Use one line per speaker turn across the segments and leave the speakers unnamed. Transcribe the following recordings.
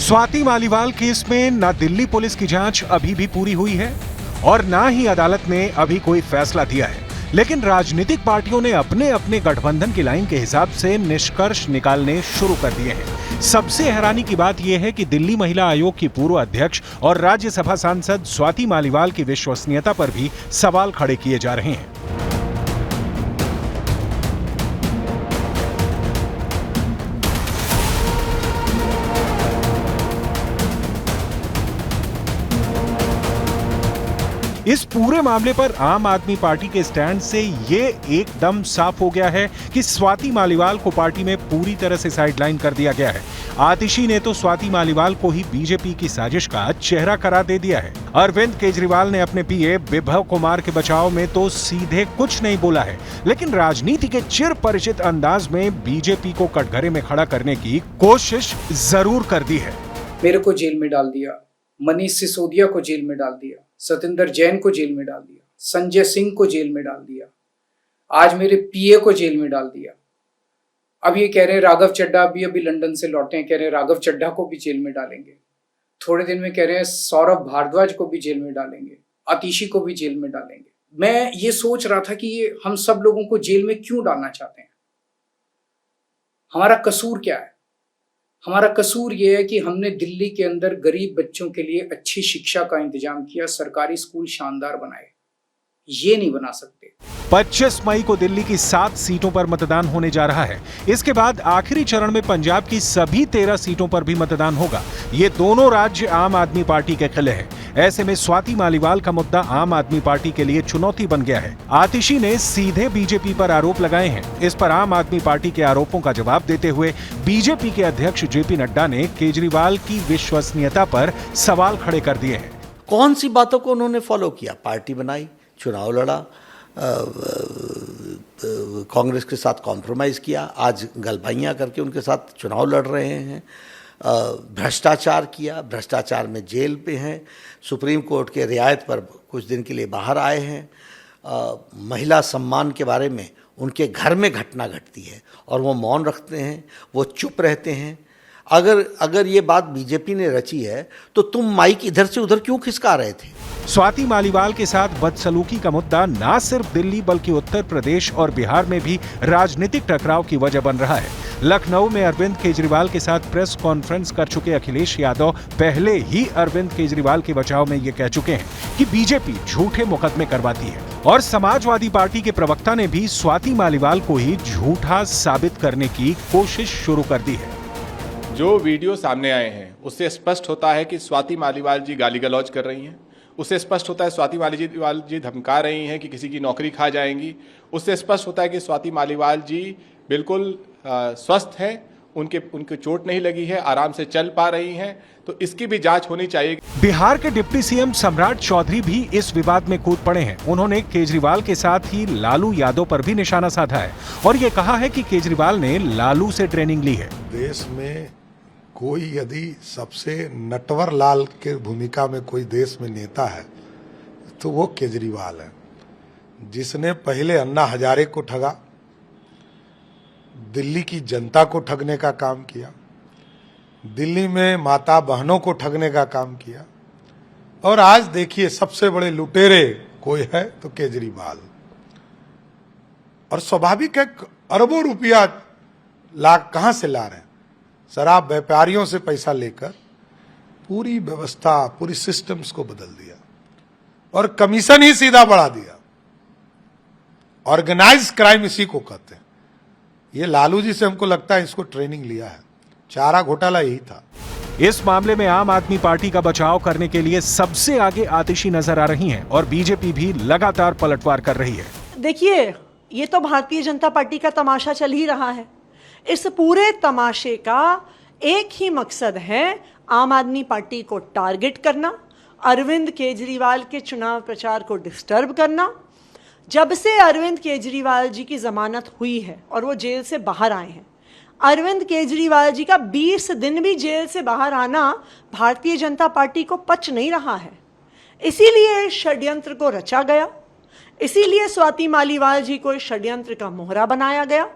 Swati Maliwal case में न Delhi police की जांच अभी भी पूरी हुई है और न ही अदालत ने अभी कोई फैसला दिया है, लेकिन राजनीतिक पार्टियों ने अपने अपने गठबंधन की लाइन के हिसाब से निष्कर्ष निकालने शुरू कर दिए हैं। सबसे हैरानी की बात यह है कि दिल्ली महिला आयोग की पूर्व अध्यक्ष और राज्यसभा सांसद स्वाति मालीवाल की विश्वसनीयता पर भी सवाल खड़े किए जा रहे हैं। इस पूरे मामले पर आम आदमी पार्टी के स्टैंड से ये एकदम साफ हो गया है कि स्वाति मालीवाल को पार्टी में पूरी तरह से साइडलाइन कर दिया गया है। आतिशी ने तो स्वाति मालीवाल को ही बीजेपी की साजिश का चेहरा करार दे दिया है। अरविंद केजरीवाल ने अपने पीए विभव कुमार के बचाव में तो सीधे कुछ नहीं बोला है, लेकिन राजनीति के चिर परिचित अंदाज में बीजेपी को कटघरे में खड़ा करने की कोशिश जरूर कर दी है।
मेरे को जेल में डाल दिया, मनीष सिसोदिया को जेल में डाल दिया, सत्येंद्र जैन को जेल में डाल दिया, संजय सिंह को जेल में डाल दिया, आज मेरे पीए को जेल में डाल दिया। अब ये कह रहे हैं राघव चड्ढा अभी लंदन से लौटे हैं, कह रहे हैं राघव चड्ढा को भी जेल में डालेंगे। थोड़े दिन में कह रहे हैं सौरभ भारद्वाज को भी जेल में डालेंगे, आतिशी को भी जेल में डालेंगे। मैं ये सोच रहा था कि ये हम सब लोगों को जेल में क्यों डालना चाहते हैं, हमारा कसूर क्या है? हमारा कसूर ये है कि हमने दिल्ली के अंदर गरीब बच्चों के लिए अच्छी शिक्षा का इंतजाम किया, सरकारी स्कूल शानदार बनाए, ये नहीं बना सकते।
25 मई को दिल्ली की 7 सीटों पर मतदान होने जा रहा है। इसके बाद आखिरी चरण में पंजाब की सभी 13 सीटों पर भी मतदान होगा। ये दोनों राज्य आम आदमी पार्टी के खिले हैं। ऐसे में स्वाति मालीवाल का मुद्दा आम आदमी पार्टी के लिए चुनौती बन गया है। आतिशी ने सीधे बीजेपी पर आरोप लगाए हैं। इस पर आम आदमी पार्टी के आरोपों का जवाब देते हुए बीजेपी के अध्यक्ष जेपी नड्डा ने केजरीवाल की विश्वसनीयता पर सवाल खड़े कर दिए हैं।
कौन सी बातों को उन्होंने फॉलो किया? पार्टी बनाई, चुनाव लड़ा, कांग्रेस के साथ कॉम्प्रोमाइज़ किया, आज गलबाइयाँ करके उनके साथ चुनाव लड़ रहे हैं, भ्रष्टाचार किया, भ्रष्टाचार में जेल पे हैं, सुप्रीम कोर्ट के रियायत पर कुछ दिन के लिए बाहर आए हैं, महिला सम्मान के बारे में उनके घर में घटना घटती है और वो मौन रखते हैं, वो चुप रहते हैं। अगर ये बात बीजेपी ने रची है तो तुम माइक इधर से उधर क्यों खिसका रहे थे?
स्वाति मालीवाल के साथ बदसलूकी का मुद्दा न सिर्फ दिल्ली बल्कि उत्तर प्रदेश और बिहार में भी राजनीतिक टकराव की वजह बन रहा है। लखनऊ में अरविंद केजरीवाल के साथ प्रेस कॉन्फ्रेंस कर चुके अखिलेश यादव पहले ही अरविंद केजरीवाल के बचाव में ये कह चुके हैं कि बीजेपी झूठे मुकदमे करवाती है और समाजवादी पार्टी के प्रवक्ता ने भी स्वाति मालीवाल को ही झूठा साबित करने की कोशिश शुरू कर दी है।
जो वीडियो सामने आए हैं उससे स्पष्ट होता है कि स्वाति मालीवाल जी गाली गलौज कर रही हैं। उससे स्पष्ट होता है स्वाति मालीवाल जी धमका रही हैं कि किसी की नौकरी खा जाएंगी। उससे स्पष्ट होता है कि स्वाति मालीवाल जी बिल्कुल स्वस्थ हैं, उनके चोट नहीं लगी है, आराम से चल पा रही हैं। तो इसकी भी जांच होनी चाहिए।
बिहार के डिप्टी सीएम सम्राट चौधरी भी इस विवाद में कूद पड़े हैं। उन्होंने केजरीवाल के साथ ही लालू यादव पर भी निशाना साधा है और ये कहा है कि केजरीवाल ने लालू से ट्रेनिंग ली है।
देश में कोई यदि सबसे नटवर लाल के भूमिका में कोई देश में नेता है तो वो केजरीवाल है, जिसने पहले अन्ना हजारे को ठगा, दिल्ली की जनता को ठगने का काम किया, दिल्ली में माता बहनों को ठगने का काम किया और आज देखिए सबसे बड़े लुटेरे कोई है तो केजरीवाल। और स्वाभाविक है, अरबों रुपया कहां से ला रहे हैं? शराब व्यापारियों से पैसा लेकर पूरी व्यवस्था, पूरी सिस्टम्स को बदल दिया और कमीशन ही सीधा बढ़ा दिया। ऑर्गेनाइज क्राइम इसी को कहते हैं। ये लालू जी से हमको लगता है इसको ट्रेनिंग लिया है, चारा घोटाला यही था।
इस मामले में आम आदमी पार्टी का बचाव करने के लिए सबसे आगे आतिशी नजर आ रही हैं और बीजेपी भी लगातार पलटवार कर रही है।
देखिए, ये तो भारतीय जनता पार्टी का तमाशा चल ही रहा है। इस पूरे तमाशे का एक ही मकसद है, आम आदमी पार्टी को टारगेट करना, अरविंद केजरीवाल के चुनाव प्रचार को डिस्टर्ब करना। जब से अरविंद केजरीवाल जी की जमानत हुई है और वो जेल से बाहर आए हैं, अरविंद केजरीवाल जी का 20 दिन भी जेल से बाहर आना भारतीय जनता पार्टी को पच नहीं रहा है। इसीलिए षड्यंत्र को रचा गया, इसीलिए स्वाति मालीवाल जी को इस षड्यंत्र का मोहरा बनाया गया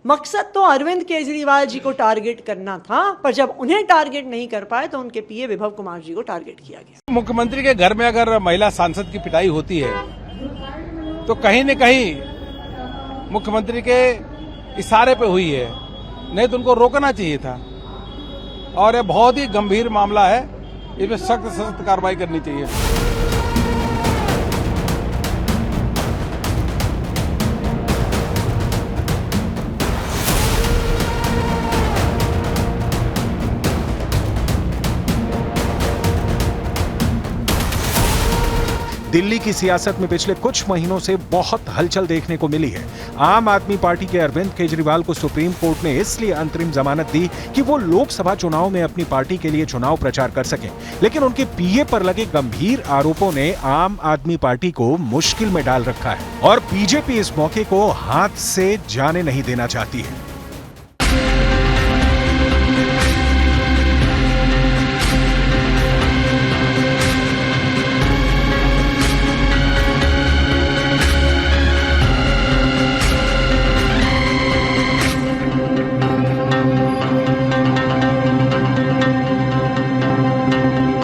मकसद तो अरविंद केजरीवाल जी को टारगेट करना था, पर जब उन्हें टारगेट नहीं कर पाए तो उनके पीए विभव कुमार जी को टारगेट किया गया।
मुख्यमंत्री के घर में अगर महिला सांसद की पिटाई होती है तो कहीं न कहीं मुख्यमंत्री के इशारे पे हुई है, नहीं तो उनको रोकना चाहिए था। और यह बहुत ही गंभीर मामला है, इसमें सख्त से सख्त कार्रवाई करनी चाहिए।
दिल्ली की सियासत में पिछले कुछ महीनों से बहुत हलचल देखने को मिली है। आम आदमी पार्टी के अरविंद केजरीवाल को सुप्रीम कोर्ट ने इसलिए अंतरिम जमानत दी कि वो लोकसभा चुनाव में अपनी पार्टी के लिए चुनाव प्रचार कर सकें, लेकिन उनके पीए पर लगे गंभीर आरोपों ने आम आदमी पार्टी को मुश्किल में डाल रखा है और बीजेपी इस मौके को हाथ से जाने नहीं देना चाहती है।